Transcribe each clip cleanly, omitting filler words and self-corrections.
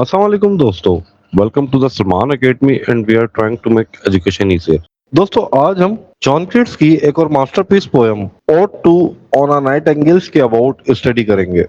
Assalamualaikum दोस्तों, welcome to the Salman academy and we are trying to make education easier. दोस्तों आज हम John Keats की एक और masterpiece poem ode to on a nightingales के अबाउट स्टडी करेंगे।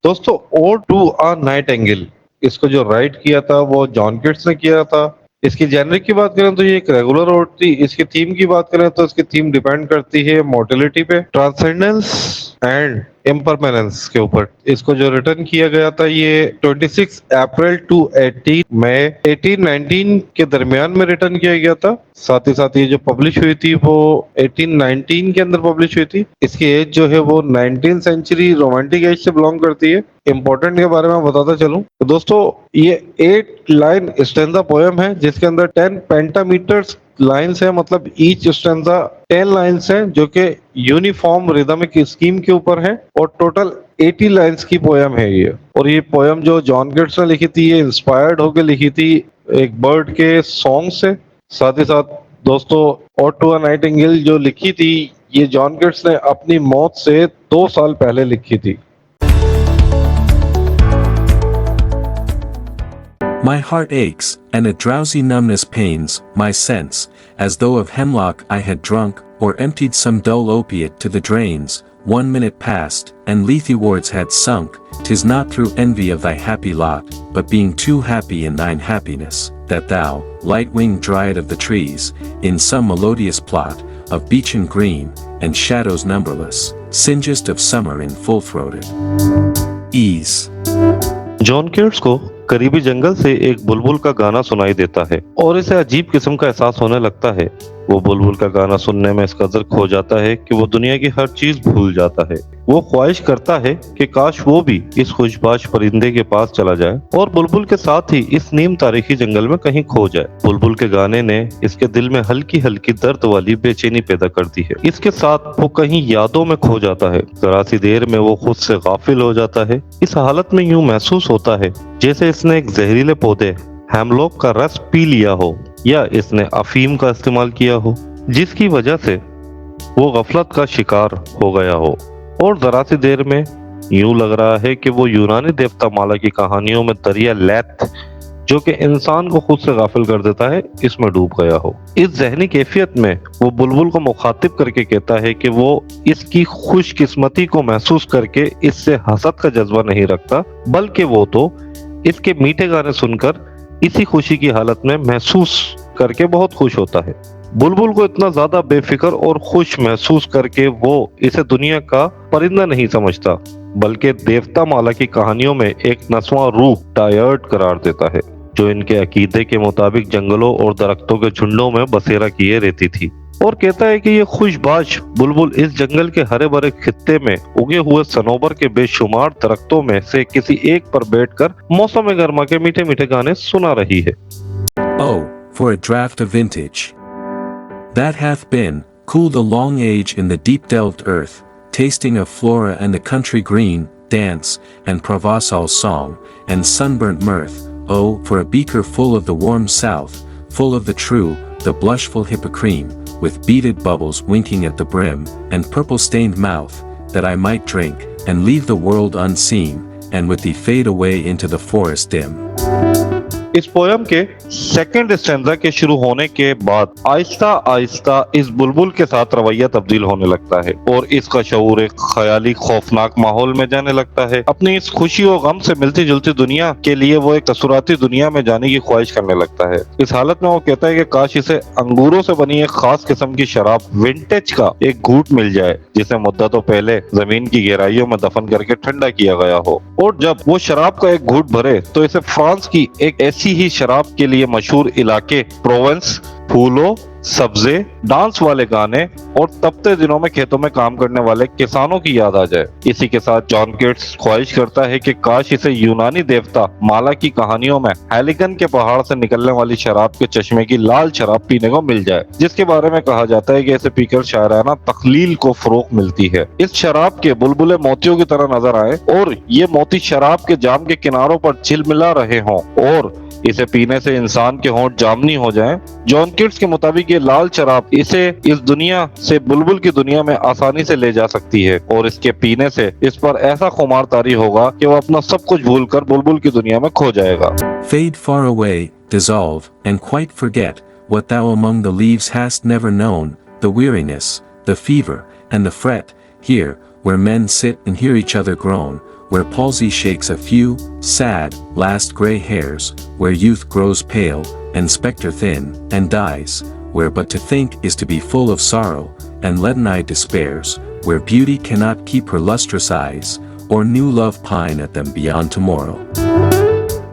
दोस्तों ode to a nightingale, इसको जो राइट किया था वो जॉन कीट्स ने किया था। इसकी जेनरिक की बात करें तो ये एक रेगुलर ओड थी। इसकी थीम की बात करें तो इसकी थीम डिपेंड करती है मोर्टेलिटी पे, ट्रांसेंडेंस एंड इम्परमानेंस के ऊपर। इसको जो रिटर्न किया गया था ये 26 अप्रैल टू 18 मई 1819 के दरमियान में रिटर्न किया गया था। साथ ही साथ ये जो पब्लिश हुई थी वो 1819 के अंदर पब्लिश हुई थी। इसकी एज जो है वो 19th सेंचुरी रोमांटिक एज से बिलोंग करती है। इंपॉर्टेंट के बारे में बताता चलूं तो दोस्तों ये 8 लाइन स्टैंजा पोएम है जिसके अंदर 10 पेंटामीटर्स लाइन्स है, मतलब ईच स्टैंजा 10 लाइन्स हैं जो कि यूनिफॉर्म रिदमिक स्कीम के ऊपर है और टोटल 80 लाइन्स की पोयम है ये। और ये पोयम जो जॉन कीट्स ने लिखी थी ये इंस्पायर्ड होकर लिखी थी एक बर्ड के सॉन्ग से। साथ ही साथ दोस्तों ओड टू अ नाइटिंगेल जो लिखी थी ये जॉन कीट्स ने अपनी मौत से 2 साल पहले लिखी थी। My heart aches, and a drowsy numbness pains my sense, as though of hemlock I had drunk, or emptied some dull opiate to the drains. 1 minute passed, and lethe wards had sunk. 'Tis not through envy of thy happy lot, but being too happy in thine happiness, that thou, light-winged dryad of the trees, in some melodious plot, of beechen green, and shadows numberless, singest of summer in full-throated ease. John Keats को करीबी जंगल से एक बुलबुल का गाना सुनाई देता है और इसे अजीब किस्म का एहसास होने लगता है। वो बुलबुल का गाना सुनने में इस कदर खो जाता है कि वो दुनिया की हर चीज भूल जाता है। वो ख्वाहिश करता है कि काश वो भी इस खुशबाश परिंदे के पास चला जाए और बुलबुल के साथ ही इस नीम तारीखी जंगल में कहीं खो जाए। बुलबुल के गाने ने इसके दिल में हल्की हल्की दर्द वाली बेचैनी पैदा करती है। इसके साथ वो कहीं यादों में खो जाता है। जरा सी देर में वो खुद से गाफिल हो जाता है। इस हालत में यूं महसूस होता है जैसे इसने एक जहरीले पौधे हेमलॉक का रस पी लिया हो या इसने अफीम का इस्तेमाल किया हो, जिसकी वजह से वो गफलत का शिकार हो गया हो। और जरा सी देर में यूं लग रहा है कि वो यूनानी देवता माला की कहानियों में दरिया लैथ जो कि इंसान को खुद से गाफिल कर देता है इसमें डूब गया हो। इस जहनी कैफियत में वो बुलबुल को मुखातिब करके कहता है कि वो इसकी खुशकिस्मती को महसूस करके इससे हसद का जज्बा नहीं रखता, बल्कि वो तो इसके मीठे गाने सुनकर इसी खुशी की हालत में महसूस करके बहुत खुश होता है। बुलबुल को इतना ज्यादा बेफिक्र और खुश महसूस करके वो इसे दुनिया का परिंदा नहीं समझता, बल्कि देवता माला की कहानियों में एक नस्वां रूह टायर्ड करार देता है जो इनके अकीदे के मुताबिक जंगलों और दरख्तों के झुंडों में बसेरा किए रहती थी। और कहता है कि ये खुशबाश बुलबुल इस जंगल के हरे भरे खित्ते में उगे हुए सनोबर के बेशुमार दरख्तों में से किसी एक पर बैठकर मौसम गर्मा के मीठे मीठे गाने सुना रही है। Oh, for a draught of vintage that hath been cooled a long age in the deep delved earth, tasting of flora and the country green, dance, and Provençal song, and sunburnt mirth. Oh, for a beaker full of the warm south, full of the true, the blushful hippocrene, with beaded bubbles winking at the brim, and purple-stained mouth, that I might drink, and leave the world unseen, and with thee fade away into the forest dim. इस poem के second stanza के शुरू होने के बाद आहिस्ता आहिस्ता इस बुलबुल के साथ रवैया तब्दील होने लगता है और इसका शऊर एक ख्याली खौफनाक माहौल में जाने लगता है। अपनी इस खुशी और गम से मिलती जुलती दुनिया के लिए वो एक तसुराती दुनिया में जाने की ख्वाहिश करने लगता है। इस हालत में वो कहता है कि काश इसे अंगूरों से बनी एक खास किस्म की शराब विंटेज का एक घूंट मिल जाए जिसे मुद्दतों पहले जमीन की गहराइयों में दफन करके ठंडा किया गया हो। और जब वो शराब का एक घूंट भरे तो इसे फ्रांस की एक ऐसी ही शराब के लिए मशहूर इलाके प्रोवेंस, फूलों, सब्जे, डांस वाले गाने और तपते दिनों में खेतों में काम करने वाले किसानों की याद आ जाए। इसी के साथ जॉन कीट्स ख्वाहिश करता है कि काश इसे यूनानी देवता माला की कहानियों में हेलिगन के पहाड़ से निकलने वाली शराब के चश्मे की लाल शराब पीने को मिल जाए, जिसके बारे में कहा जाता है कि इसे पीकर शायराना तखलील को फरोग मिलती है। इस शराब के बुलबुले मोतियों की तरह नजर आए और ये मोती शराब के जाम के किनारों पर झिलमिला रहे हों और इसे पीने से इंसान के होंठ जामनी हो जाएं। जॉन कीट्स के मुताबिक कि लाल शराब इसे इस दुनिया से बुलबुल की दुनिया में आसानी से ले जा सकती है और इसके पीने से इस पर ऐसा खुमार तारी होगा कि वो अपना सब कुछ भूलकर बुलबुल की दुनिया में खो जाएगा। Fade far away, dissolve, and quite forget what thou among the leaves hast never known, the weariness, the fever, and the fret, here, where men sit and hear each other groan, where palsy shakes a few, sad, last grey hairs, where youth grows pale, and spectre thin, and dies, where but to think is to be full of sorrow, and leaden-eyed despairs, where beauty cannot keep her lustrous eyes, or new love pine at them beyond tomorrow.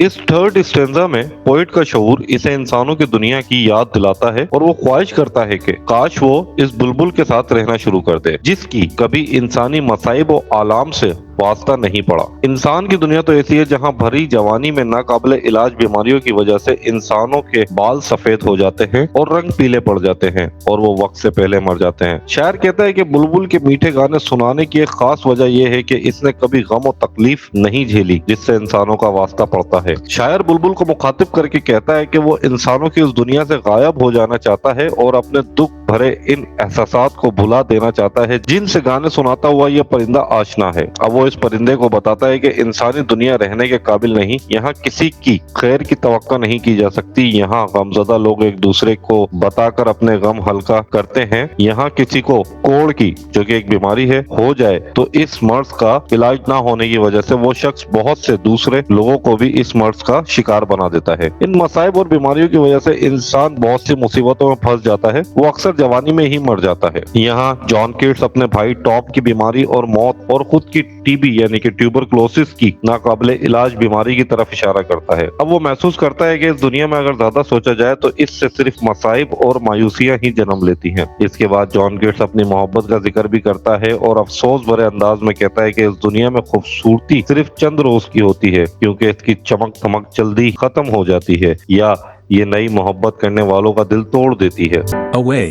इस third stanza में poet का शऊर इसे इंसानों की दुनिया की याद दिलाता है और वो ख्वाहिश करता है कि काश वो इस बुलबुल के साथ रहना शुरू कर दे जिसकी कभी इंसानी मसाइब और आलाम से वास्ता नहीं पड़ा। इंसान की दुनिया तो ऐसी है जहाँ भरी जवानी में नाकाबिले इलाज बीमारियों की वजह से इंसानों के बाल सफेद हो जाते हैं और रंग पीले पड़ जाते हैं और वो वक्त से पहले मर जाते हैं। शायर कहता है कि बुलबुल के मीठे गाने सुनाने की एक खास वजह यह है कि इसने कभी गम और तकलीफ नहीं झेली जिससे इंसानों का वास्ता पड़ता है। शायर बुलबुल को मुखातिब करके कहता है कि वो इंसानों की उस दुनिया से गायब हो जाना चाहता है और अपने दुख भरे इन एहसासात को भुला देना चाहता है जिनसे गाने सुनाता हुआ यह परिंदा आशना है। अब वो इस परिंदे को बताता है कि इंसानी दुनिया रहने के काबिल नहीं, यहाँ किसी की खैर की तवक्को नहीं की जा सकती, यहाँ गमज़दा लोग एक दूसरे को बताकर अपने गम हल्का करते हैं, यहाँ किसी को कोढ़ की जो कि एक बीमारी है हो जाए तो इस मर्ज का इलाज ना होने की वजह से वो शख्स बहुत से दूसरे लोगों को भी इस मर्ज का शिकार बना देता है। इन मसाइब और बीमारियों की वजह से इंसान बहुत सी मुसीबतों में फंस जाता है, वो अक्सर जवानी में ही मर जाता है। यहाँ जॉन कीट्स अपने भाई टॉम की बीमारी और मौत और खुद की टीबी यानी कि ट्यूबरक्लोसिस की नाकाबिले इलाज बीमारी की तरफ इशारा करता है। अब वो महसूस करता है कि इस दुनिया में अगर ज्यादा सोचा जाए तो इससे सिर्फ मसाइब और मायूसियां ही जन्म लेती हैं। इसके बाद जॉन कीट्स अपनी मोहब्बत का जिक्र भी करता है और अफसोस भरे अंदाज में कहता है कि इस दुनिया में खूबसूरती सिर्फ चंद रोज की होती है क्योंकि इसकी चमक धमक जल्दी खत्म हो जाती है या ये नई मोहब्बत करने वालों का दिल तोड़ देती है। Away,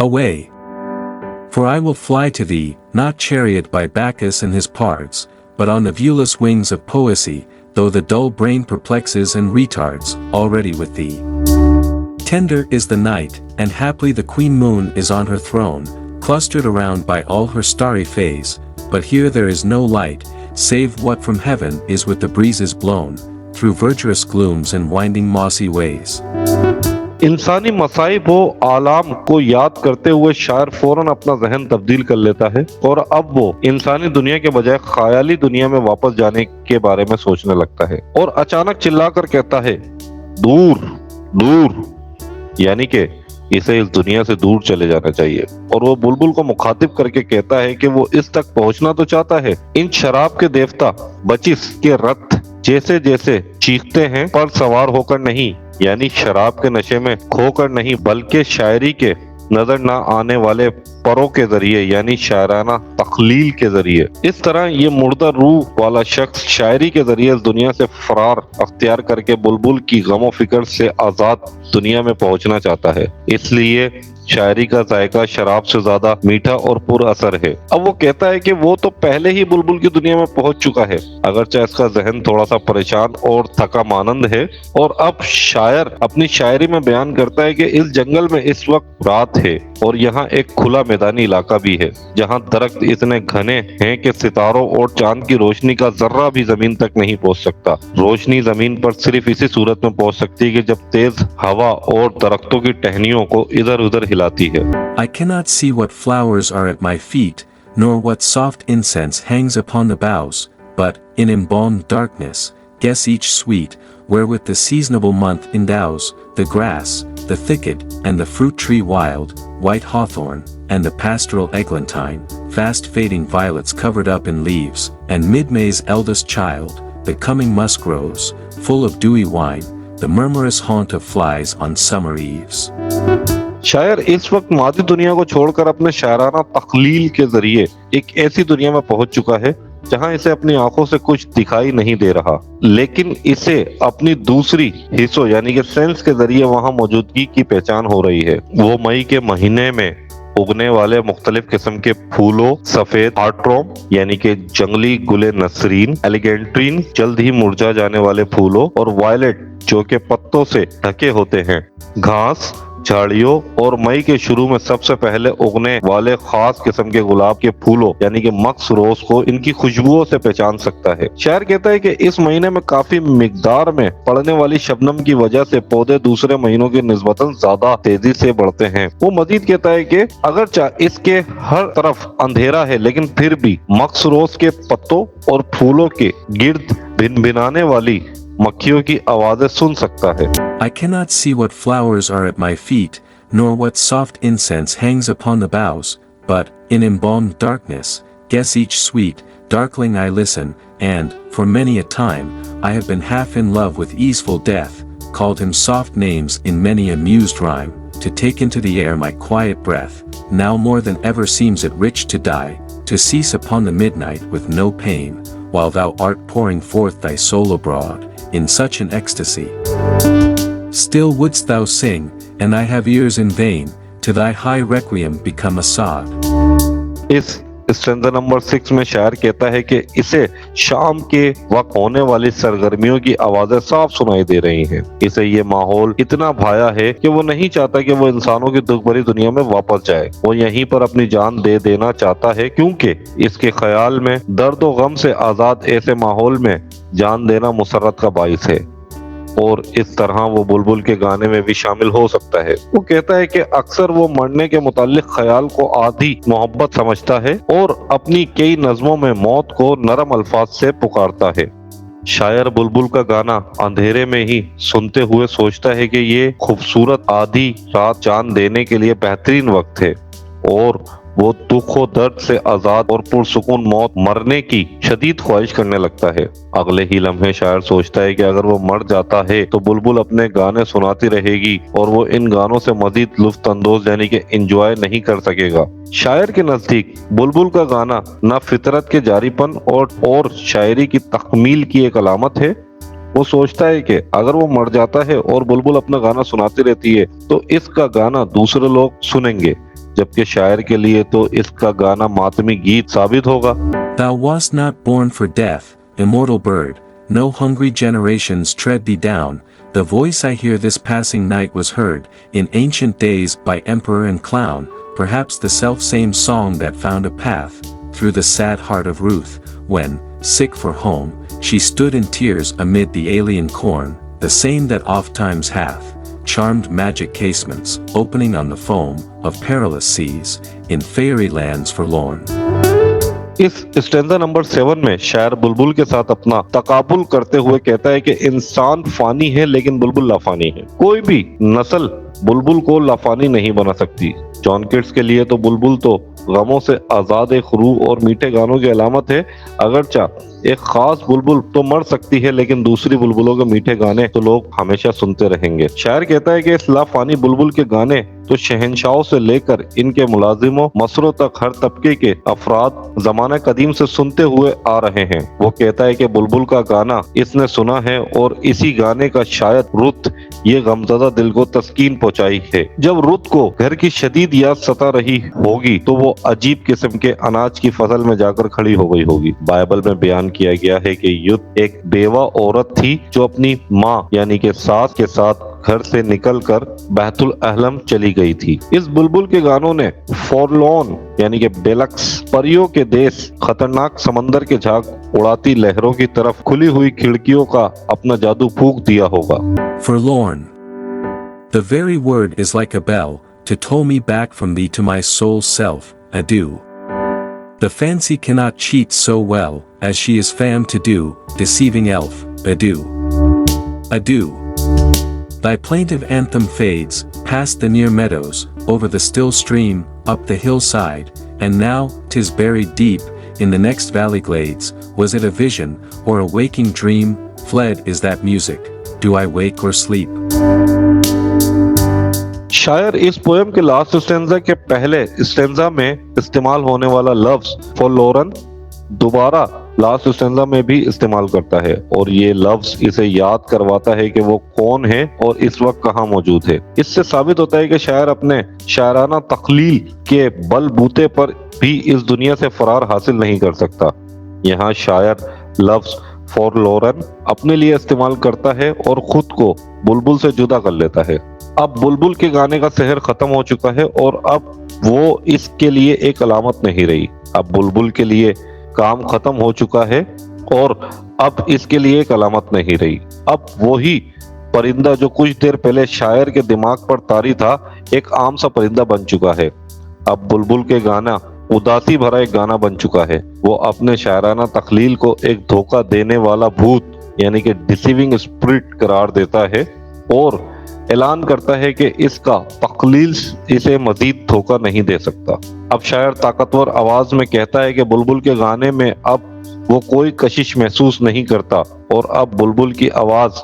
away. For I will fly to thee, not chariot by Bacchus and his pards, but on the viewless wings of poesy, though the dull brain perplexes and retards, already with thee. Tender is the night, and haply the queen moon is on her throne, clustered around by all her starry fays, but here there is no light, save what from heaven is with the breezes blown, through verdurous glooms and winding mossy ways. इंसानी मसाइब हो आलाम को याद करते हुए शायर फौरन अपना जहन तब्दील कर लेता है और अब वो इंसानी दुनिया के बजाय ख्याली दुनिया में वापस जाने के बारे में सोचने लगता है और अचानक चिल्लाकर कहता है दूर दूर, यानी कि इसे इस दुनिया से दूर चले जाना चाहिए। और वो बुलबुल को मुखातिब करके कहता है कि वो इस तक पहुंचना तो चाहता है। इन शराब के देवता बचिस के रथ जैसे जैसे चीखते हैं पर सवार होकर नहीं, यानी शराब के नशे में खोकर नहीं बल्कि शायरी के नजर ना आने वाले परों के जरिए यानी शायराना तखलील के जरिए। इस तरह ये मुर्दा रूह वाला शख्स शायरी के जरिए इस दुनिया से फरार अख्तियार करके बुलबुल की गमो फिक्र से आजाद दुनिया में पहुंचना चाहता है। इसलिए शायरी का जायका शराब से ज्यादा मीठा और पुर असर है। अब वो कहता है कि वो तो पहले ही बुलबुल की दुनिया में पहुंच चुका है, अगरचे इसका जहन थोड़ा सा परेशान और थका मानंद है। और अब शायर अपनी शायरी में बयान करता है कि इस जंगल में इस वक्त रात है और यहाँ एक खुला मैदानी इलाका भी है जहाँ दरख्त इतने घने हैं कि सितारों और चांद की रोशनी का जर्रा भी जमीन तक नहीं पहुँच सकता। रोशनी जमीन पर सिर्फ इसी सूरत में पहुँच सकती है कि जब तेज हवा और दरख्तों की टहनियों को इधर उधर हिलाती है। I cannot see what flowers are at my feet, nor what soft incense hangs upon the boughs, but, in embalmed darkness, guess each sweet, wherewith the seasonable month endows, the grass, the thicket, and the fruit tree wild, white hawthorn, and the pastoral eglantine, fast fading violets covered up in leaves, and mid-May's eldest child, the coming musk rose, full of dewy wine, the murmurous haunt of flies on summer eves. शायर इस वक्त मादी दुनिया को छोड़कर अपने शायराना तखलील के जरिए एक ऐसी दुनिया में पहुंच चुका है जहां इसे अपनी आंखों से कुछ दिखाई नहीं दे रहा, लेकिन इसे अपनी दूसरी हिस्सों यानी कि सेंस के जरिए वहां मौजूदगी की पहचान हो रही है। वो मई के महीने में उगने वाले मुख्तलिफ किस्म के फूलों, सफेद आर्ट्रोम यानी कि जंगली गुले नसरीन, एलिगेंट्रीन जल्द ही मुरझा जाने वाले फूलों और वायलेट जो के पत्तों से ढके होते हैं, घास, झाड़ियों और मई के शुरू में सबसे पहले उगने वाले खास किस्म के गुलाब के फूलों यानी कि मक्स रोज को इनकी खुशबुओं से पहचान सकता है। शायर कहता है कि इस महीने में काफी मिकदार में पड़ने वाली शबनम की वजह से पौधे दूसरे महीनों की निस्बतन ज्यादा तेजी से बढ़ते हैं। वो मजीद कहता है कि अगर इसके हर तरफ अंधेरा है लेकिन फिर भी मक्स रोज के पत्तों और फूलों के गिर्द भिनभिनाने वाली मक्खियों की आवाजें सुन सकता है। I cannot see what flowers are at my feet, nor what soft incense hangs upon the boughs, but, in embalmed darkness, guess each sweet, darkling I listen, and, for many a time, I have been half in love with easeful death, called him soft names in many a mused rhyme, to take into the air my quiet breath, now more than ever seems it rich to die, to cease upon the midnight with no pain, while thou art pouring forth thy soul abroad, in such an ecstasy. Still wouldst thou sing, and I have ears in vain, to thy high requiem become a sod. इस stanza number 6 में शायर कहता है कि इसे शाम के वक्त होने वाली सरगर्मियों की आवाजें साफ सुनाई दे रही हैं। इसे ये माहौल इतना भाया है कि वो नहीं चाहता कि वो इंसानों की दुख भरी दुनिया में वापस जाए। वो यहीं पर अपनी जान दे देना चाहता है क्योंकि इसके ख्याल में दर्द और गम से आजाद ऐसे माहौल में जान देना मुसर्रत का बाइस है और इस तरह वो बुलबुल के गाने में भी शामिल हो सकता है। वो कहता है कि अक्सर वो मरने के मुतालिक ख्याल को आधी मोहब्बत समझता है और अपनी कई नज़मों में मौत को नरम अल्फाज से पुकारता है। शायर बुलबुल का गाना अंधेरे में ही सुनते हुए सोचता है कि ये खूबसूरत आधी रात जान देने के लिए बेहतरीन वक्त है और वो दुख और दर्द से आजाद और पुरसुकून मौत मरने की शदीद ख्वाहिश करने लगता है। अगले ही लम्हे शायर सोचता है कि अगर वो मर जाता है तो बुलबुल अपने गाने सुनाती रहेगी और वो इन गानों से मजीद लुत्फ अंदोज यानी कि एंजॉय नहीं कर सकेगा। शायर के नजदीक बुलबुल का गाना न फितरत के जारीपन और शायरी की तकमील की एक अलामत है। वो सोचता है कि अगर वो मर जाता है और बुलबुल अपना गाना सुनाती रहती है तो इसका गाना दूसरे लोग सुनेंगे, जबकि शायर के लिए तो इसका गाना मातमी गीत साबित होगा। Thou wast not born for death, immortal bird, no hungry generations tread thee down, the voice I hear this passing night was heard, in ancient days by emperor and clown, perhaps the self-same song that found a path, through the sad heart of Ruth, when, sick for home, she stood in tears amid the alien corn, the same that ofttimes hath charmed magic casements, opening on the foam of perilous seas, in fairy lands forlorn. इस stanza number 7 में शायर बुलबुल के साथ अपना तकाबुल करते हुए कहता है कि इंसान फानी है लेकिन बुलबुल लाफानी है। कोई भी नस्ल बुलबुल को लाफानी नहीं बना सकती। जॉन किट्स के लिए तो बुलबुल तो गमों से आजाद एक रूह और मीठे गानों की अलामत है। अगरचा एक खास बुलबुल तो मर सकती है लेकिन दूसरी बुलबुलों के मीठे गाने तो लोग हमेशा सुनते रहेंगे। शायर कहता है कि इस लाफानी बुलबुल के गाने तो शहंशाहों से लेकर इनके मुलाजिमों मसरों तक हर तबके के अफराद जमाने कदीम से सुनते हुए आ रहे हैं। वो कहता है कि बुलबुल का गाना इसने सुना है और इसी गाने का शायद रुत ये गमज़दा दिल को तस्कीन पहुंचाई है। जब रुत को घर की शदीद याद सता रही होगी तो वो अजीब किस्म के अनाज की फसल में जाकर खड़ी हो गई होगी। बाइबल में बयान किया गया है कि युद्ध एक बेवा औरत थी जो अपनी माँ यानी कि सास के साथ घर से निकलकर बैतुल अहलम चली गई थी। इस बुलबुल के गानों ने फॉरलॉन यानी कि बेलक्स परियों के देश खतरनाक समंदर के झाग उड़ाती लहरों की तरफ खुली हुई खिड़कियों का अपना जादू फूंक दिया होगा। Forlorn. The very word is like a bell, to toll me back from thee to my soul's self, adieu. The fancy cannot cheat so well, as she is famed to do, deceiving elf, adieu. Adieu. Thy plaintive anthem fades, past the near meadows, over the still stream, up the hillside, and now, 'tis buried deep, in the next valley glades. Was it a vision, or a waking dream? Fled is that music. Do I wake or sleep? शायर इस poem के last stanza के पहले stanza में इस्तेमाल होने वाला लफ्ज फॉरलोरन दोबारा लास्ट स्टेंजा में भी इस्तेमाल करता है और ये लफ्ज इसे याद करवाता है कि वो कौन है और इस वक्त कहाँ मौजूद है। इससे साबित होता है कि शायर अपने शायराना तख्लील के बलबूते पर भी इस दुनिया से फरार हासिल नहीं कर सकता। यहाँ शायर लफ्ज फॉरलोरन अपने लिए इस्तेमाल करता है और खुद को बुलबुल से जुदा कर लेता है। अब बुलबुल के गाने का शहर खत्म हो चुका है और अब वो इसके लिए एक अलामत नहीं रही। अब बुलबुल के लिए काम खत्म हो चुका है और अब इसके लिए एक अलामत नहीं रही। अब वही परिंदा जो कुछ देर पहले शायर के दिमाग पर तारी था, एक आम सा परिंदा बन चुका है। अब बुलबुल के गाना उदासी भरा एक गाना बन चुका है। वो अपने शायराना तख्लील को एक धोखा देने वाला भूत यानी कि डिसीविंग स्पिरिट करार देता है और ऐलान करता है कि इसका तख्लील इसे मजीद धोखा नहीं दे सकता। अब शायर ताकतवर आवाज में कहता है कि बुलबुल के गाने में अब वो कोई कशिश महसूस नहीं करता और अब बुलबुल की आवाज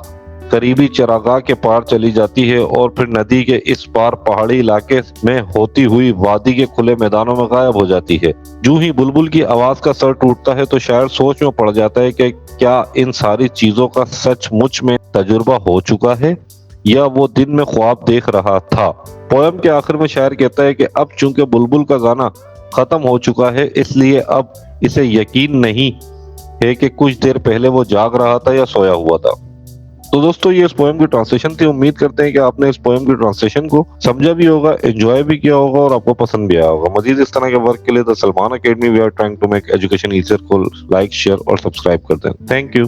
करीबी चरागाह के पार चली जाती है और फिर नदी के इस पार पहाड़ी इलाके में होती हुई वादी के खुले मैदानों में गायब हो जाती है। यूं ही बुलबुल की आवाज का सर टूटता है तो शायर सोच में पड़ जाता है कि क्या इन सारी चीजों का सचमुच में तजुर्बा हो चुका है या वो दिन में ख्वाब देख रहा था। पोयम के आखिर में शायर कहता है कि अब चूंकि बुलबुल का गाना खत्म हो चुका है इसलिए अब इसे यकीन नहीं है कि कुछ देर पहले वो जाग रहा था या सोया हुआ था। तो दोस्तों ये इस पोएम की ट्रांसलेशन थी। उम्मीद करते हैं कि आपने इस पोएम की ट्रांसलेशन को समझा भी होगा, एंजॉय भी किया होगा और आपको पसंद भी आया होगा। मजीद इस तरह के वर्क के लिए the Salman academy we are trying to make education easier को लाइक, शेयर और सब्सक्राइब कर दें। Thank you.